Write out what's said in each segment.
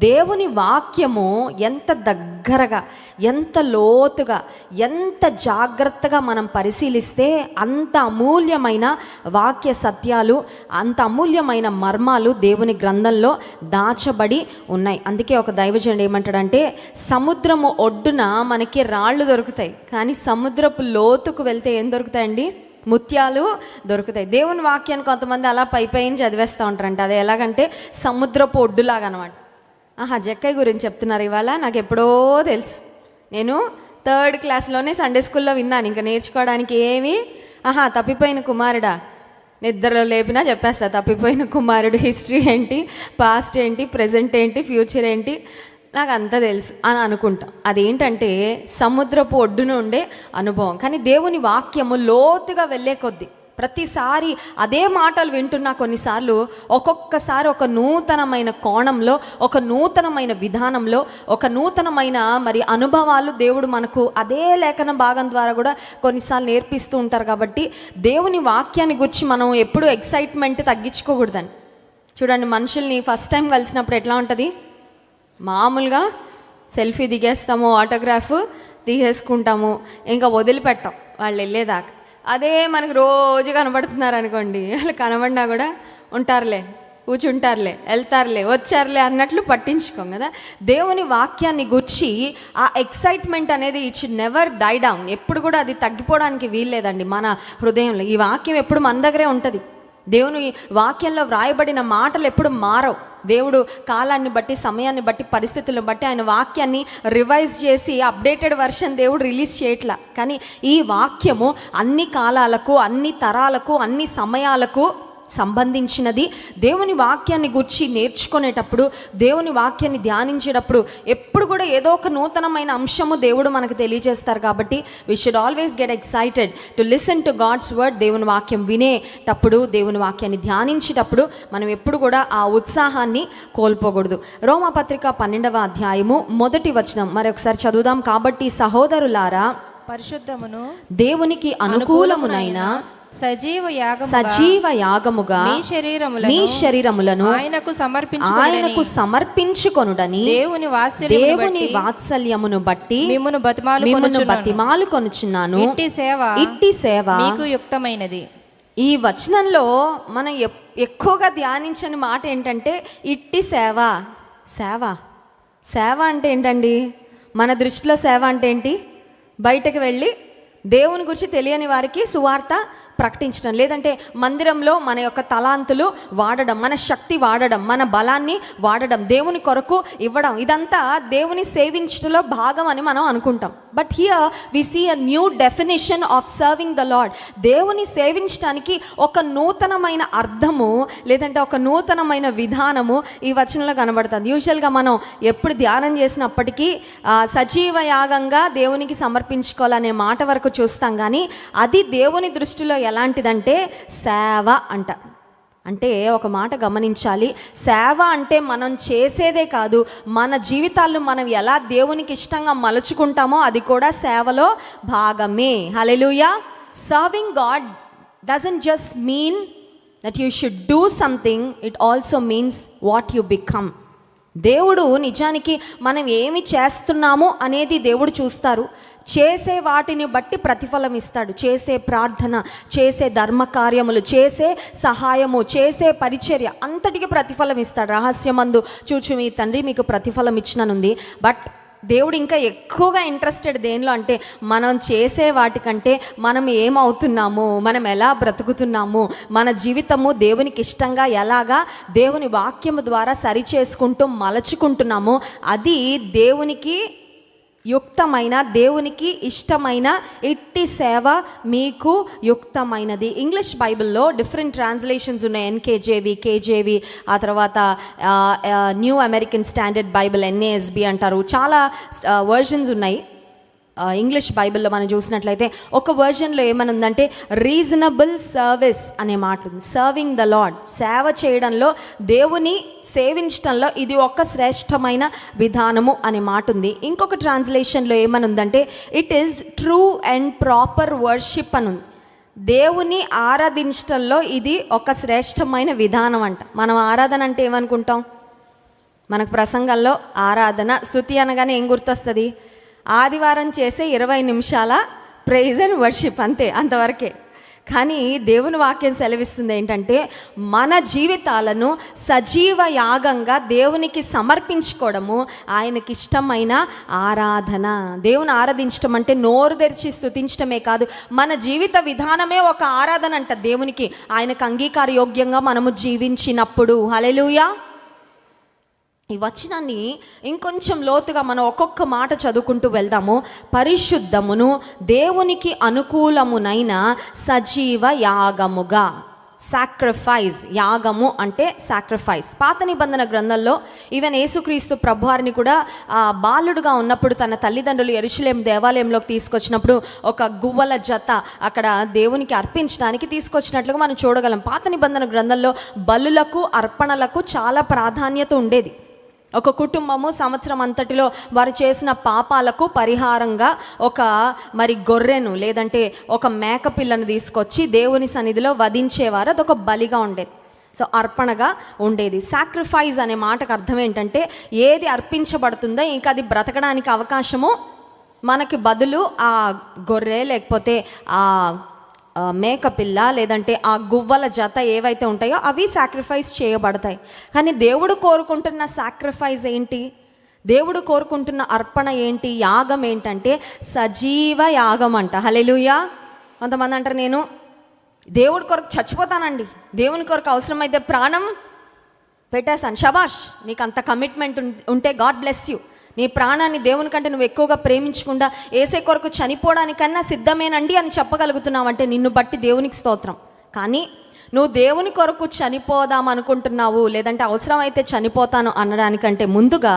దేవుని వాక్యము ఎంత దగ్గరగా, ఎంత లోతుగా, ఎంత జాగ్రత్తగా మనం పరిశీలిస్తే అంత అమూల్యమైన వాక్య సత్యాలు, అంత అమూల్యమైన మర్మాలు దేవుని గ్రంథంలో దాచబడి ఉన్నాయి. అందుకే ఒక దైవజనుడు ఏమంటాడంటే, సముద్రము ఒడ్డున మనకి రాళ్ళు దొరుకుతాయి, కానీ సముద్రపు లోతుకు వెళ్తే ఏం దొరుకుతాయండి? ముత్యాలు దొరుకుతాయి. దేవుని వాక్యాన్ని కొంతమంది అలా పైపైన చదివేస్తూ ఉంటారంట. అది ఎలాగంటే సముద్రపు ఒడ్డులాగా అనమాట. జక్కయ్య గురించి చెప్తున్నారు ఇవాళ. నాకు ఎప్పుడో తెలుసు, నేను 3rd క్లాస్లోనే సండే స్కూల్లో విన్నాను. ఇంకా నేర్చుకోవడానికి ఏమి తప్పిపోయిన కుమారుడా, నిద్రలో లేపినా చెప్పేస్తా. తప్పిపోయిన కుమారుడు హిస్టరీ ఏంటి, పాస్ట్ ఏంటి, ప్రజెంట్ ఏంటి, ఫ్యూచర్ ఏంటి, నాకు అంతా తెలుసు అని అనుకుంటాం. అదేంటంటే సముద్రపు ఒడ్డున ఉండే అనుభవం. కానీ దేవుని వాక్యము లోతుగా వెళ్ళే కొద్దీ ప్రతిసారి అదే మాటలు వింటున్నా కొన్నిసార్లు ఒక్కొక్కసారి ఒక నూతనమైన కోణంలో, ఒక నూతనమైన విధానంలో, ఒక నూతనమైన అనుభవాలు దేవుడు మనకు అదే లేఖన భాగం ద్వారా కూడా కొన్నిసార్లు నేర్పిస్తూ ఉంటారు. కాబట్టి దేవుని వాక్యాన్ని గురించి మనం ఎప్పుడూ ఎక్సైట్మెంట్ తగ్గించుకోకూడదండి. చూడండి, మనుషుల్ని ఫస్ట్ టైం కలిసినప్పుడు ఎట్లా ఉంటుంది? మామూలుగా సెల్ఫీ దిగేస్తాము, ఆటోగ్రాఫ్ తీసేసుకుంటాము, ఇంకా వదిలిపెట్టాం వాళ్ళు వెళ్ళేదాకా. అదే మనకు రోజు కనబడుతున్నారు అనుకోండి, వాళ్ళు కనబడినా కూడా ఉంటారులే, కూర్చుంటారులే, వెళ్తారులే, వచ్చారులే అన్నట్లు పట్టించుకోం కదా. దేవుని వాక్యాన్ని గుర్చి ఆ ఎక్సైట్మెంట్ అనేది it should never die down. ఎప్పుడు కూడా అది తగ్గిపోవడానికి వీల్లేదండి మన హృదయంలో. ఈ వాక్యం ఎప్పుడు మన దగ్గరే ఉంటుంది. దేవుని వాక్యంలో వ్రాయబడిన మాటలు ఎప్పుడు మారవు. దేవుడు కాలాన్ని బట్టి, సమయాన్ని బట్టి, పరిస్థితులను బట్టి ఆయన వాక్యాన్ని రివైజ్ చేసి అప్డేటెడ్ వర్షన్ దేవుడు రిలీజ్ చేయట్లా. కానీ ఈ వాక్యము అన్ని కాలాలకు, అన్ని తరాలకు, అన్ని సమయాలకు సంబంధించినది. దేవుని వాక్యాన్ని గురించి నేర్చుకునేటప్పుడు, దేవుని వాక్యాన్ని ధ్యానించేటప్పుడు ఎప్పుడు కూడా ఏదో ఒక నూతనమైన అంశము దేవుడు మనకు తెలియజేస్తారు. కాబట్టి we should always get excited to listen to God's word. దేవుని వాక్యం వినేటప్పుడు, దేవుని వాక్యాన్ని ధ్యానించేటప్పుడు మనం ఎప్పుడు కూడా ఆ ఉత్సాహాన్ని కోల్పోకూడదు. రోమాపత్రిక 12వ అధ్యాయము 1వ వచనం మరొకసారి చదువుదాం. కాబట్టి సహోదరులారా, పరిశుద్ధమును దేవునికి అనుకూలమునైన సజీవ యాగముగా మీ శరీరములను ఆయనకు సమర్పించుకొనుడని దేవుని వాత్సల్యమును బట్టి మిమ్మును బతిమాలు కొనుచున్నాను. ఇట్టి సేవ మీకు యుక్తమైనది. ఈ వచనంలో మనం ఎక్కువగా ధ్యానించని మాట ఏంటంటే ఇట్టి సేవ. సేవ అంటే ఏంటండి? మన దృష్టిలో సేవ అంటే ఏంటి? బయటకు వెళ్ళి దేవుని గురించి తెలియని వారికి సువార్త ప్రకటించడం, లేదంటే మందిరంలో మన యొక్క తలాంతులు వాడడం, మన శక్తి వాడడం, మన బలాన్ని వాడడం, దేవుని కొరకు ఇవ్వడం, ఇదంతా దేవుని సేవించడంలో భాగం అని మనం అనుకుంటాం. But here we see a new definition of serving the lord. దేవుని సేవించడానికి ఒక నూతనమైన అర్థము, లేదంటే ఒక నూతనమైన విధానము ఈ వచనంలో కనబడుతుంది. యూజువల్గా మనం ఎప్పుడు ధ్యానం చేసినప్పటికీ సజీవ యాగంగా దేవునికి సమర్పించుకోవాలనే మాట వరకు చూస్తాం. కానీ అది దేవుని దృష్టిలో ఎలాంటిదంటే సేవ అంట. అంటే ఒక మాట గమనించాలి, సేవ అంటే మనం చేసేదే కాదు, మన జీవితాల్లో మనం ఎలా దేవునికి ఇష్టంగా మలుచుకుంటామో అది కూడా సేవలో భాగమే. హల్లెలూయా. Serving God doesn't just mean that you should do something, it also means what you become. దేవుడు నిజానికి మనం ఏమి చేస్తున్నాము అనేది దేవుడు చూస్తారు. చేసే వాటిని బట్టి ప్రతిఫలం ఇస్తాడు. చేసే ప్రార్థన, చేసే ధర్మకార్యములు, చేసే సహాయము, చేసే పరిచర్య అంతటికి ప్రతిఫలం ఇస్తాడు. రహస్యమందు చూచు మీ తండ్రి మీకు ప్రతిఫలం ఇచ్చిననుంది. బట్ దేవుడు ఇంకా ఎక్కువగా ఇంట్రెస్టెడ్ దేనిలో అంటే మనం చేసే వాటికంటే మనం ఏమవుతున్నాము, మనం ఎలా బ్రతుకుతున్నాము, మన జీవితము దేవునికి ఇష్టంగా ఎలాగా దేవుని వాక్యము ద్వారా సరి చేసుకుంటూ మలచుకుంటున్నాము, అది దేవునికి యుక్తమైన, దేవునికి ఇష్టమైన ఇట్టి సేవ మీకు యుక్తమైనది. ఇంగ్లీష్ బైబిల్లో డిఫరెంట్ ట్రాన్స్లేషన్స్ ఉన్నాయి. NKJV, KJV, ఆ తర్వాత new American standard Bible, NASB అంటారు. చాలా వర్జన్స్ ఉన్నాయి ఇంగ్లీష్ బైబిల్లో. మనం చూసినట్లయితే ఒక వర్జన్లో ఏమనుందంటే రీజనబుల్ సర్వీస్ అనే మాట ఉంది. సర్వింగ్ ద లార్డ్, సేవ చేయడంలో, దేవుని సేవించడంలో ఇది ఒక శ్రేష్టమైన విధానము అనే మాట ఉంది. ఇంకొక ట్రాన్స్లేషన్లో ఏమనుందంటే it is true and proper worship అని ఉంది. దేవుని ఆరాధించడంలో ఇది ఒక శ్రేష్టమైన విధానం అంట. మనం ఆరాధన అంటే ఏమనుకుంటాం? మనకు ప్రసంగాల్లో ఆరాధన స్తుతి అనగానే ఏం గుర్తొస్తుంది? ఆదివారం చేసే 20 నిమిషాల ప్రైజ్ అండ్ వర్షిప్, అంతే, అంతవరకే. కానీ దేవుని వాక్యం సెలవిస్తుంది ఏంటంటే మన జీవితాలను సజీవ యాగంగా దేవునికి సమర్పించుకోవడము ఆయనకి ఇష్టమైన ఆరాధన. దేవుని ఆరాధించడం అంటే నోరు తెరిచి స్తుతించడమే కాదు, మన జీవిత విధానమే ఒక ఆరాధన అంట దేవునికి. ఆయనకు అంగీకార యోగ్యంగా మనము జీవించినప్పుడు. హల్లెలూయా. ఈ వచనాన్ని ఇంకొంచెం లోతుగా మనం ఒక్కొక్క మాట చదువుకుంటూ వెళ్దాము. పరిశుద్ధమును దేవునికి అనుకూలమునైన సజీవ యాగముగా. సాక్రిఫైస్, యాగము అంటే సాక్రిఫైస్. పాత నిబంధన గ్రంథంలో ఈవెన్ యేసుక్రీస్తు ప్రభువారిని కూడా బాలుడుగా ఉన్నప్పుడు తన తల్లిదండ్రులు యెరూషలేము దేవాలయంలోకి తీసుకొచ్చినప్పుడు ఒక గువ్వల జత అక్కడ దేవునికి అర్పించడానికి తీసుకొచ్చినట్లుగా మనం చూడగలం. పాత నిబంధన గ్రంథంలో బలులకు అర్పణలకు చాలా ప్రాధాన్యత ఉండేది. ఒక కుటుంబము సంవత్సరం అంతటిలో వారు చేసిన పాపాలకు పరిహారంగా ఒక గొర్రెను లేదంటే ఒక మేకపిల్లను తీసుకొచ్చి దేవుని సన్నిధిలో వధించేవారు. అదొక బలిగా ఉండేది. సో అర్పణగా ఉండేది. సాక్రిఫైస్ అనే మాటకు అర్థం ఏంటంటే ఏది అర్పించబడుతుందో ఇంకా అది బ్రతకడానికి అవకాశము మనకి బదులు ఆ గొర్రె లేకపోతే ఆ మేకపిల్ల లేదంటే ఆ గువ్వల జత ఏవైతే ఉంటాయో అవి సాక్రిఫైస్ చేయబడతాయి. కానీ దేవుడు కోరుకుంటున్న సాక్రిఫైస్ ఏంటి? దేవుడు కోరుకుంటున్న అర్పణ ఏంటి? యాగం ఏంటంటే సజీవ యాగం అంట. హల్లెలూయా. కొంతమంది అంటారు నేను దేవుడి కొరకు చచ్చిపోతానండి, దేవుని కొరకు అవసరమైతే ప్రాణం పెట్టేశాను. శబాష్, నీకు అంత కమిట్మెంట్ ఉంటే గాడ్ బ్లెస్ యూ. నీ ప్రాణాన్ని దేవుని కంటే నువ్వు ఎక్కువగా ప్రేమించకుండా ఏసే కొరకు చనిపోవడానికన్నా సిద్ధమేనండి అని చెప్పగలుగుతున్నావంటే నిన్ను బట్టి దేవునికి స్తోత్రం. కానీ నువ్వు దేవుని కొరకు చనిపోదాం అనుకుంటున్నావు లేదంటే అవసరమైతే చనిపోతాను అనడానికంటే ముందుగా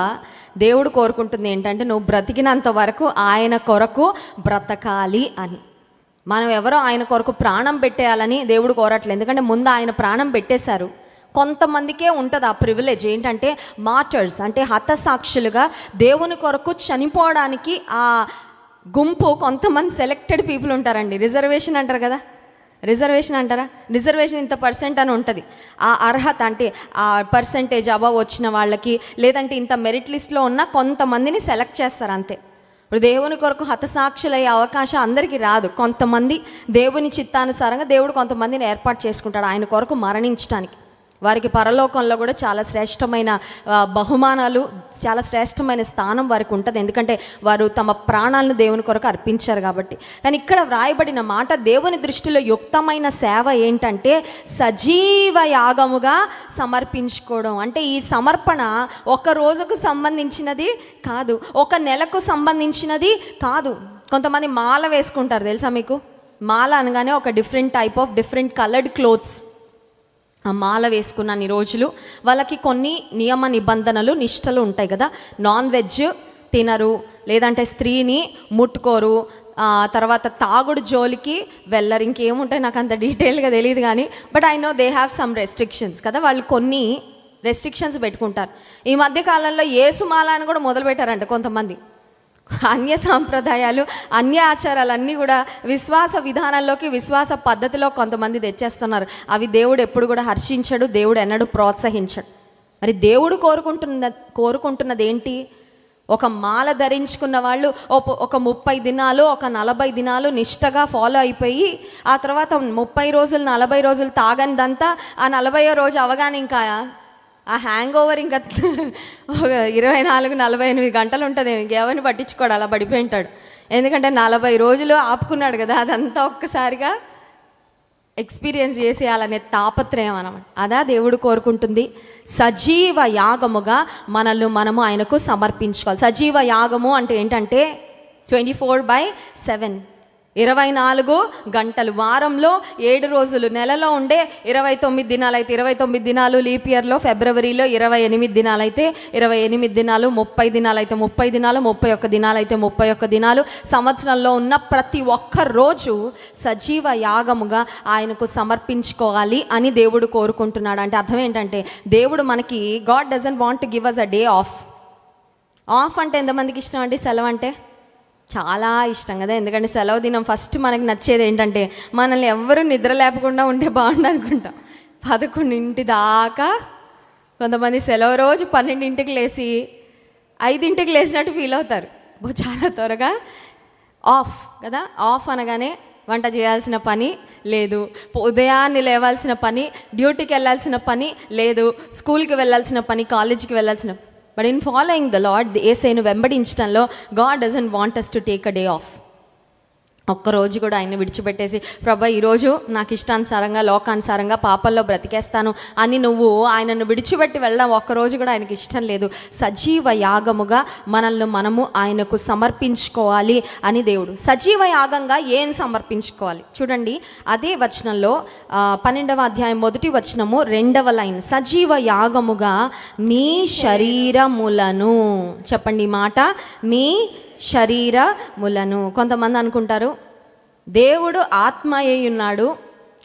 దేవుడు కోరుకుంటుంది ఏంటంటే నువ్వు బ్రతికినంత వరకు ఆయన కొరకు బ్రతకాలి అని. మనం ఎవరో ఆయన కొరకు ప్రాణం పెట్టేయాలని దేవుడు కోరట్లేదు. ఎందుకంటే ముందు ఆయన ప్రాణం పెట్టేశారు. కొంతమందికే ఉంటుంది ఆ ప్రివిలేజ్ ఏంటంటే మార్టర్స్ అంటే హతసాక్షులుగా దేవుని కొరకు చనిపోవడానికి ఆ గుంపు కొంతమంది సెలెక్టెడ్ పీపుల్ ఉంటారండి. రిజర్వేషన్ అంటారు కదా, రిజర్వేషన్ అంటారా? రిజర్వేషన్ ఇంత పర్సెంట్ అని ఉంటుంది. ఆ అర్హత అంటే ఆ పర్సెంటేజ్ అబవ్ వచ్చిన వాళ్ళకి లేదంటే ఇంత మెరిట్ లిస్ట్లో ఉన్న కొంతమందిని సెలెక్ట్ చేస్తారు అంతే. ఇప్పుడు దేవుని కొరకు హతసాక్షులయ్యే అవకాశం అందరికీ రాదు. కొంతమంది దేవుని చిత్తానుసారంగా దేవుడు కొంతమందిని ఏర్పాటు చేసుకుంటాడు ఆయన కొరకు మరణించడానికి. వారికి పరలోకంలో కూడా చాలా శ్రేష్టమైన బహుమానాలు, చాలా శ్రేష్టమైన స్థానం వారికి ఉంటుంది. ఎందుకంటే వారు తమ ప్రాణాలను దేవుని కొరకు అర్పించారు కాబట్టి. కానీ ఇక్కడ వ్రాయబడిన మాట దేవుని దృష్టిలో యుక్తమైన సేవ ఏంటంటే సజీవ యాగముగా సమర్పించుకోవడం. అంటే ఈ సమర్పణ ఒక రోజుకు సంబంధించినది కాదు, ఒక నెలకు సంబంధించినది కాదు. కొంతమంది మాల వేసుకుంటారు తెలుసా మీకు? మాల అనగానే ఒక డిఫరెంట్ కలర్డ్ క్లోత్స్. ఆ మాల వేసుకున్న అన్ని రోజులు వాళ్ళకి కొన్ని నియమ నిబంధనలు నిష్టలు ఉంటాయి కదా. నాన్ వెజ్ తినరు, లేదంటే స్త్రీని ముట్టుకోరు, తర్వాత తాగుడు జోలికి వెళ్ళరు. ఇంకేముంటాయి నాకు అంత డీటెయిల్గా తెలియదు కానీ but I know they have some restrictions కదా. వాళ్ళు కొన్ని రెస్ట్రిక్షన్స్ పెట్టుకుంటారు. ఈ మధ్య కాలంలో యేసుమాల అని కూడా మొదలుపెట్టారంట కొంతమంది. అన్య సాంప్రదాయాలు, అన్య ఆచారాలన్నీ కూడా విశ్వాస విధానాల్లోకి, విశ్వాస పద్ధతిలో కొంతమంది తెచ్చేస్తున్నారు. అవి దేవుడు ఎప్పుడు కూడా హర్షించడు, దేవుడు ఎన్నడూ ప్రోత్సహించడు. మరి దేవుడు కోరుకుంటున్నది ఏంటి? ఒక మాల ధరించుకున్న వాళ్ళు ఒక 30 దినాలు, ఒక 40 దినాలు నిష్టగా ఫాలో అయిపోయి ఆ తర్వాత 30 రోజులు 40 రోజులు తాగనిదంతా ఆ 40వ రోజు అవగానే ఇంకా ఆ హ్యాంగ్ ఓవర్ ఇంకా 24-48 గంటలు ఉంటుంది. ఎవరిని పట్టించుకోడు, అలా పడిపోయి ఉంటాడు. ఎందుకంటే 40 రోజులు ఆపుకున్నాడు కదా, అదంతా ఒక్కసారిగా ఎక్స్పీరియన్స్ చేసేయాలనే తాపత్రయం అన్నమాట. అదా దేవుడు కోరుకుంటుంది. సజీవ యాగముగా మనము ఆయనకు సమర్పించుకోవాలి. సజీవ యాగము అంటే ఏంటంటే 24/7, 24 గంటలు, వారంలో 7 రోజులు, నెలలో ఉండే 29 దినాలు అయితే 29 దినాలు, లీప్ ఇయర్లో ఫిబ్రవరిలో 28 దినాలు అయితే 28 దినాలు, 30 దినాలు అయితే 30 దినాలు, 31 దినాలు అయితే 31 దినాలు, సంవత్సరంలో ఉన్న ప్రతి ఒక్క రోజు సజీవ యాగముగా ఆయనకు సమర్పించుకోవాలి అని దేవుడు కోరుకుంటున్నాడు. అంటే అర్థం ఏంటంటే దేవుడు మనకి, God doesn't want to give us a day off. Off అంటే ఎంతమందికి ఇష్టం అండి? సెలవు అంటే చాలా ఇష్టం కదా. ఎందుకంటే సెలవు దినం ఫస్ట్ మనకి నచ్చేది ఏంటంటే మనల్ని ఎవ్వరూ నిద్ర లేపకుండా ఉంటే బాగుండు అనుకుంటాం. 11 దాకా కొంతమంది సెలవు రోజు 12ంటికి లేచి 5ంటికి లేచినట్టు ఫీల్ అవుతారు. చాలా త్వరగా ఆఫ్ కదా. ఆఫ్ అనగానే వంట చేయాల్సిన పని లేదు, ఉదయాన్నే లేవాల్సిన పని, డ్యూటీకి వెళ్ళాల్సిన పని లేదు, స్కూల్కి వెళ్ళాల్సిన పని, కాలేజీకి వెళ్ళాల్సిన. But in following the Lord, యేసును వెంబడించడంలో God doesn't want us to take a day off. ఒక్కరోజు కూడా ఆయన విడిచిపెట్టేసి ప్రభా ఈరోజు నాకు ఇష్టానుసారంగా లోకానుసారంగా పాపల్లో బ్రతికేస్తాను అని నువ్వు ఆయనను విడిచిపెట్టి వెళ్దాం, ఒక్కరోజు కూడా ఆయనకి ఇష్టం లేదు. సజీవ యాగముగా మనల్ని మనము ఆయనకు సమర్పించుకోవాలి అని దేవుడు. సజీవ యాగంగా ఏం సమర్పించుకోవాలి చూడండి. అదే వచనంలో 12వ అధ్యాయం 1వ వచనము 2వ లైన్, సజీవ యాగముగా మీ శరీరములను, చెప్పండి ఈ మాట, మీ శరీరములను. కొంతమంది అనుకుంటారు దేవుడు ఆత్మ అయి ఉన్నాడు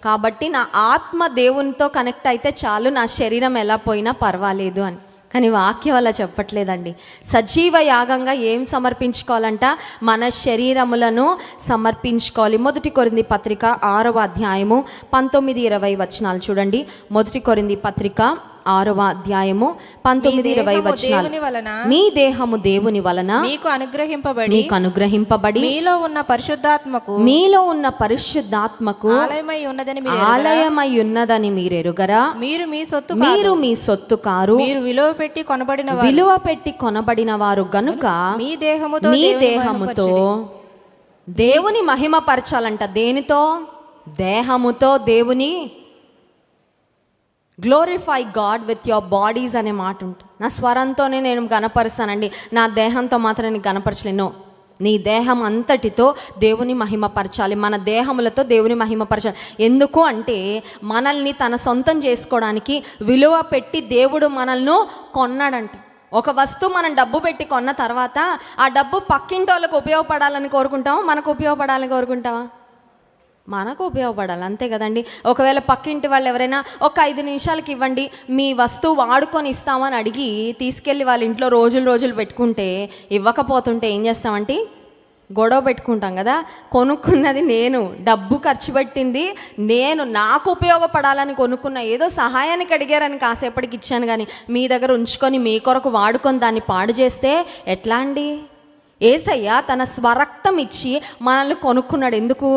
కాబట్టి నా ఆత్మ దేవునితో కనెక్ట్ అయితే చాలు, నా శరీరం ఎలా పోయినా పర్వాలేదు అని. కానీ వాక్యం అలా చెప్పట్లేదండి. సజీవ యాగంగా ఏం సమర్పించుకోవాలంట? మన శరీరములను సమర్పించుకోవాలి. 1 కొరింథీ పత్రిక 6వ అధ్యాయము 19-20 వచనాలు చూడండి. 1 కొరింథీ పత్రిక 6వ అధ్యాయము 19-20 వచనాలు. మీ దేహము దేవుని వలన మీకు అనుగ్రహింపబడి మీలో ఉన్న పరిశుద్ధాత్మకు ఆలయమై ఉన్నదని మీరు ఎరుగరా? మీరు మీ సొత్తు కారు, మీరు విలువ పెట్టి కొనబడిన వారు గనుక మీ దేహముతో దేవుని మహిమపరచాలంట. దేనితో? దేహముతో దేవుని glorify God with your bodies అనే మాట ఉంటుంది. నా స్వరంతోనే నేను గణపరుస్తానండి, నా దేహంతో మాత్రం నేను గణపరచలేను. నీ దేహం అంతటితో దేవుని మహిమపరచాలి, మన దేహములతో దేవుని మహిమపరచాలి. ఎందుకు అంటే మనల్ని తన సొంతం చేసుకోవడానికి విలువ పెట్టి దేవుడు మనల్ని కొన్నాడంట. ఒక వస్తువు మనం డబ్బు పెట్టి కొన్న తర్వాత ఆ డబ్బు పక్కింటి వాళ్ళకు ఉపయోగపడాలని కోరుకుంటామా, మనకు ఉపయోగపడాలని కోరుకుంటామా? మనకు ఉపయోగపడాలి, అంతే కదండి. ఒకవేళ పక్కింటి వాళ్ళు ఎవరైనా ఒక 5 నిమిషాలకి ఇవ్వండి మీ వస్తువు వాడుకొని ఇస్తామని అడిగి తీసుకెళ్ళి వాళ్ళ ఇంట్లో రోజులు పెట్టుకుంటే, ఇవ్వకపోతుంటే ఏం చేస్తామంటే గొడవ పెట్టుకుంటాం కదా. కొనుక్కున్నది నేను, డబ్బు ఖర్చు పెట్టింది నేను, నాకు ఉపయోగపడాలని కొనుక్కున్న, ఏదో సహాయానికి అడిగారని కాసేపటికి ఇచ్చాను కానీ మీ దగ్గర ఉంచుకొని మీ కొరకు వాడుకొని దాన్ని పాడు చేస్తే ఎట్లా అండి? యేసయ్య తన స్వరక్తం ఇచ్చి మనల్ని కొనుక్కున్నాడు. ఎందుకు?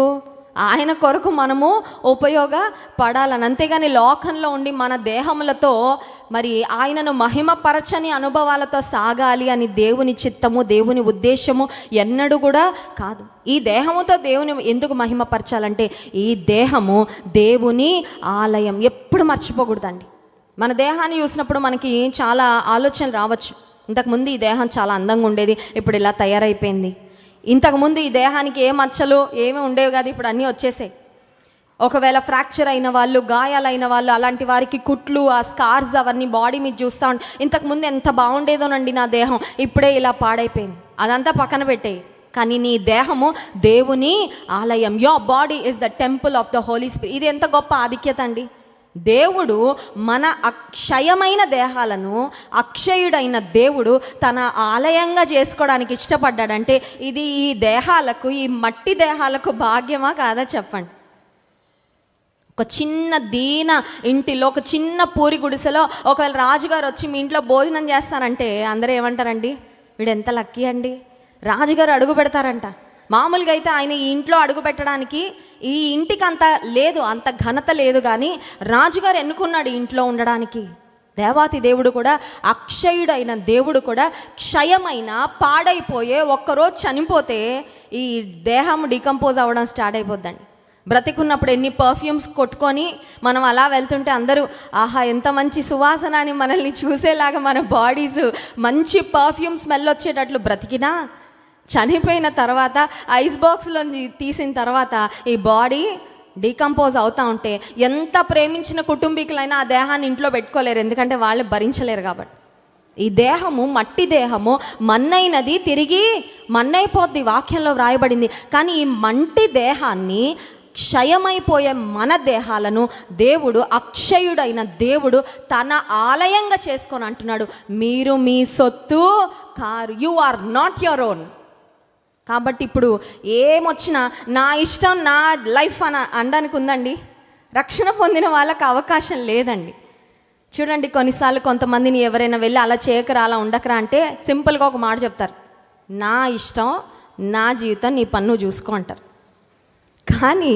ఆయన కొరకు మనము ఉపయోగపడాలని. అంతేగాని లోకంలో ఉండి మన దేహములతో మరి ఆయనను మహిమపరచని అనుభవాలతో సాగాలి అని దేవుని చిత్తము, దేవుని ఉద్దేశము ఎన్నడూ కూడా కాదు. ఈ దేహముతో దేవుని ఎందుకు మహిమపరచాలంటే ఈ దేహము దేవుని ఆలయం. ఎప్పుడు మర్చిపోకూడదండి. మన దేహాన్ని చూసినప్పుడు మనకి చాలా ఆలోచనలు రావచ్చు. ఇంతకుముందు ఈ దేహం చాలా అందంగా ఉండేది, ఇప్పుడు ఇలా తయారైపోయింది. ఇంతకుముందు ఈ దేహానికి ఏ మచ్చలు ఏమీ ఉండేవి కాదు, ఇప్పుడు అన్నీ వచ్చేసాయి. ఒకవేళ ఫ్రాక్చర్ అయిన వాళ్ళు, గాయాలైన వాళ్ళు, అలాంటి వారికి కుట్లు, ఆ స్కార్స్ అవన్నీ బాడీ మీద చూస్తూ ఉంటే ఇంతకుముందు ఎంత బాగుండేదోనండి నా దేహం, ఇప్పుడే ఇలా పాడైపోయింది. అదంతా పక్కన పెట్టేయి. కానీ నీ దేహము దేవుని ఆలయం. Your body is the temple of the holy spirit. ఇది ఎంత గొప్ప ఆధిక్యత అండి. దేవుడు మన అక్షయమైన దేహాలను అక్షయుడైన దేవుడు తన ఆలయంగా చేసుకోవడానికి ఇష్టపడ్డాడంటే ఇది ఈ దేహాలకు, ఈ మట్టి దేహాలకు భాగ్యమా కాదా చెప్పండి. ఒక చిన్న దీన ఇంటిలో, ఒక చిన్న పూరి గుడిసెలో ఒకవేళ రాజుగారు వచ్చి మీ ఇంట్లో భోజనం చేస్తారంటే అందరూ ఏమంటారండి? వీడు ఎంత లక్కీ అండి, రాజుగారు అడుగు పెడతారంట. మామూలుగా అయితే ఆయన ఈ ఇంట్లో అడుగు పెట్టడానికి ఈ ఇంటికి అంత లేదు, అంత ఘనత లేదు. కానీ రాజుగారు ఎన్నుకున్నాడు ఇంట్లో ఉండడానికి. దేవాతి దేవుడు కూడా, అక్షయుడైన దేవుడు కూడా క్షయమైన పాడైపోయే ఒక్కరోజు చనిపోతే ఈ దేహం డికంపోజ్ అవ్వడం స్టార్ట్ అయిపోద్దండి. బ్రతికున్నప్పుడు ఎన్ని పర్ఫ్యూమ్స్ కొట్టుకొని మనం అలా వెళ్తుంటే అందరూ ఆహా ఎంత మంచి సువాసన అని మనల్ని చూసేలాగా మన బాడీస్ మంచి పర్ఫ్యూమ్ స్మెల్ వచ్చేటట్లు బ్రతికినా చనిపోయిన తర్వాత ఐస్ బాక్స్లో తీసిన తర్వాత ఈ బాడీ డీకంపోజ్ అవుతూ ఉంటే ఎంత ప్రేమించిన కుటుంబీకులైనా ఆ దేహాన్ని ఇంట్లో పెట్టుకోలేరు, ఎందుకంటే వాళ్ళు భరించలేరు కాబట్టి. ఈ దేహము మట్టి దేహము, మన్నైనది తిరిగి మన్నైపోద్ది, వాక్యంలో వ్రాయబడింది. కానీ ఈ మట్టి దేహాన్ని, క్షయమైపోయే మన దేహాలను దేవుడు, అక్షయుడైన దేవుడు తన ఆలయంగా చేసుకొని అంటున్నాడు, మీరు మీ సొత్తు కారు. You are not your own. కాబట్టి ఇప్పుడు ఏమొచ్చినా నా ఇష్టం, నా లైఫ్ అని అనడానికి ఉందండి? రక్షణ పొందిన వాళ్ళకి అవకాశం లేదండి. చూడండి, కొన్నిసార్లు కొంతమందిని ఎవరైనా వెళ్ళి అలా చేయకరా, అలా ఉండకరా అంటే సింపుల్గా ఒక మాట చెప్తారు, నా ఇష్టం, నా జీవితం, నీ పన్ను చూసుకో అంటారు. కానీ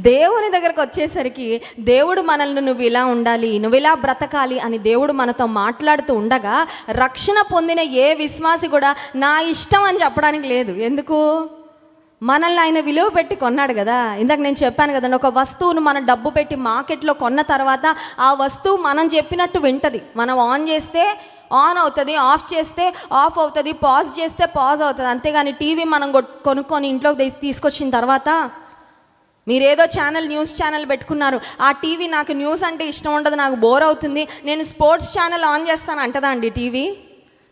దేవుని దగ్గరకు వచ్చేసరికి దేవుడు మనల్ని నువ్వు ఇలా ఉండాలి, నువ్వు ఇలా బ్రతకాలి అని దేవుడు మనతో మాట్లాడుతూ ఉండగా రక్షణ పొందిన ఏ విశ్వాసి కూడా నా ఇష్టం అని చెప్పడానికి లేదు. ఎందుకు? మనల్ని ఆయన విలువ పెట్టి కొన్నాడు కదా. ఇందాక నేను చెప్పాను కదండి, ఒక వస్తువును మనం డబ్బు పెట్టి మార్కెట్లో కొన్న తర్వాత ఆ వస్తువు మనం చెప్పినట్టు వింటది. మనం ఆన్ చేస్తే ఆన్ అవుతుంది, ఆఫ్ చేస్తే ఆఫ్ అవుతుంది, పాజ్ చేస్తే పాజ్ అవుతుంది. అంతేగాని టీవీ మనం కొనుక్కొని ఇంట్లోకి తీసుకొచ్చిన తర్వాత మీరేదో న్యూస్ ఛానల్ పెట్టుకున్నారు, ఆ టీవీ నాకు న్యూస్ అంటే ఇష్టం ఉండదు, నాకు బోర్ అవుతుంది, నేను స్పోర్ట్స్ ఛానల్ ఆన్ చేస్తాను అంటదా అండి టీవీ?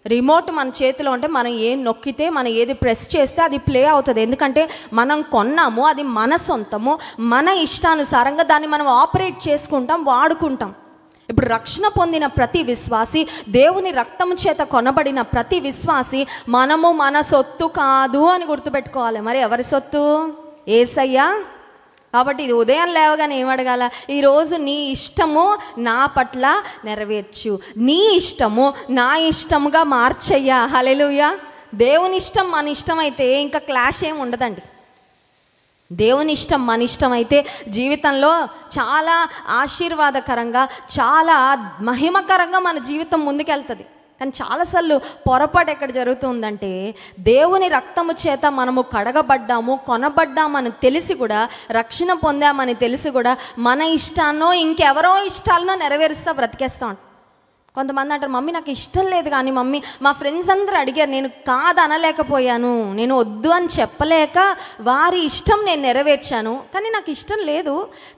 రిమోట్ మన చేతిలో ఉంటే మనం ఏం నొక్కితే, మనం ఏది ప్రెస్ చేస్తే అది ప్లే అవుతుంది. ఎందుకంటే మనం కొన్నాము, అది మన సొంతము, మన ఇష్టానుసారంగా దాన్ని మనం ఆపరేట్ చేసుకుంటాం, వాడుకుంటాం. ఇప్పుడు రక్షణ పొందిన ప్రతి విశ్వాసి, దేవుని రక్తము చేత కొనబడిన ప్రతి విశ్వాసి, మనము మన సొత్తు కాదు అని గుర్తుపెట్టుకోవాలి. మరి ఎవరి సొత్తు? యేసయ్య. కాబట్టి ఇది ఉదయం లేవగానే ఏమడగాల? ఈరోజు నీ ఇష్టము నా పట్ల నెరవేర్చు, నీ ఇష్టము నా ఇష్టముగా మార్చయ్యా. హల్లెలూయా. దేవుని ఇష్టం మన ఇష్టం అయితే ఇంకా క్లాష్ ఏమి ఉండదండి. దేవుని ఇష్టం మన ఇష్టం అయితే జీవితంలో చాలా ఆశీర్వాదకరంగా, చాలా మహిమకరంగా మన జీవితం ముందుకెళ్తుంది. కానీ చాలాసార్లు పొరపాటు ఎక్కడ జరుగుతుందంటే, దేవుని రక్తము చేత మనము కడగబడ్డాము, కొనబడ్డామని తెలిసి కూడా, రక్షణ పొందామని తెలిసి కూడా మన ఇష్టాన్నో ఇంకెవరో ఇష్టాలనో నెరవేరుస్తా బ్రతికేస్తాం. కొంతమంది అంటారు, మమ్మీ నాకు ఇష్టం లేదు, కానీ మమ్మీ మా ఫ్రెండ్స్ అందరూ అడిగారు, నేను కాదు అనలేకపోయాను, నేను వద్దు అని చెప్పలేక వారి ఇష్టం నేను నెరవేర్చాను, కానీ నాకు ఇష్టం లేదు,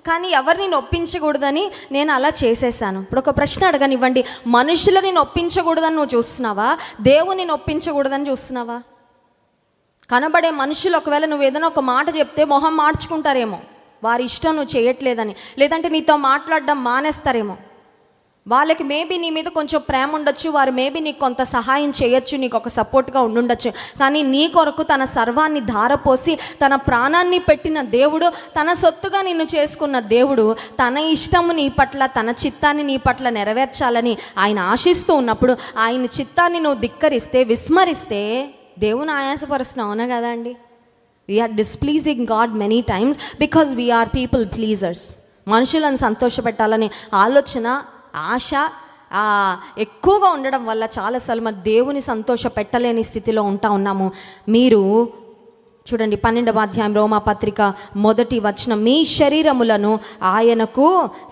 కానీ ఎవరిని నొప్పించకూడదని నేను అలా చేసేసాను. ఇప్పుడు ఒక ప్రశ్న అడగనివ్వండి, మనుషులని నొప్పించకూడదని నువ్వు చూస్తున్నావా, దేవుని నొప్పించకూడదని చూస్తున్నావా? కనబడే మనుషులు ఒకవేళ నువ్వు ఏదైనా ఒక మాట చెప్తే మొహం మార్చుకుంటారేమో, వారి ఇష్టం నువ్వు చేయట్లేదని, లేదంటే నీతో మాట్లాడడం మానేస్తారేమో. వాళ్ళకి మేబీ నీ మీద కొంచెం ప్రేమ ఉండొచ్చు, వారు మేబీ నీకు కొంత సహాయం చేయొచ్చు, నీకు ఒక సపోర్ట్గా ఉండుండొచ్చు. కానీ నీ కొరకు తన సర్వాన్ని ధారపోసి తన ప్రాణాన్ని పెట్టిన దేవుడు, తన సొత్తుగా నిన్ను చేసుకున్న దేవుడు, తన ఇష్టము నీ పట్ల, తన చిత్తాన్ని నీ పట్ల నెరవేర్చాలని ఆయన ఆశిస్తూ ఉన్నప్పుడు, ఆయన చిత్తాన్ని నువ్వు ధిక్కరిస్తే, విస్మరిస్తే దేవుని ఆయాసపరుస్తున్నావు. అవునా కదా అండి? We are displeasing God many times because we are people pleasers. మనుషులను సంతోషపెట్టాలనే ఆలోచన, ఆశ ఎక్కువగా ఉండడం వల్ల చాలాసార్లు మరి దేవుని సంతోష పెట్టలేని స్థితిలో ఉన్నాము. మీరు చూడండి, 12వ అధ్యాయం రోమాపత్రిక 1వ వచనం, మీ శరీరములను ఆయనకు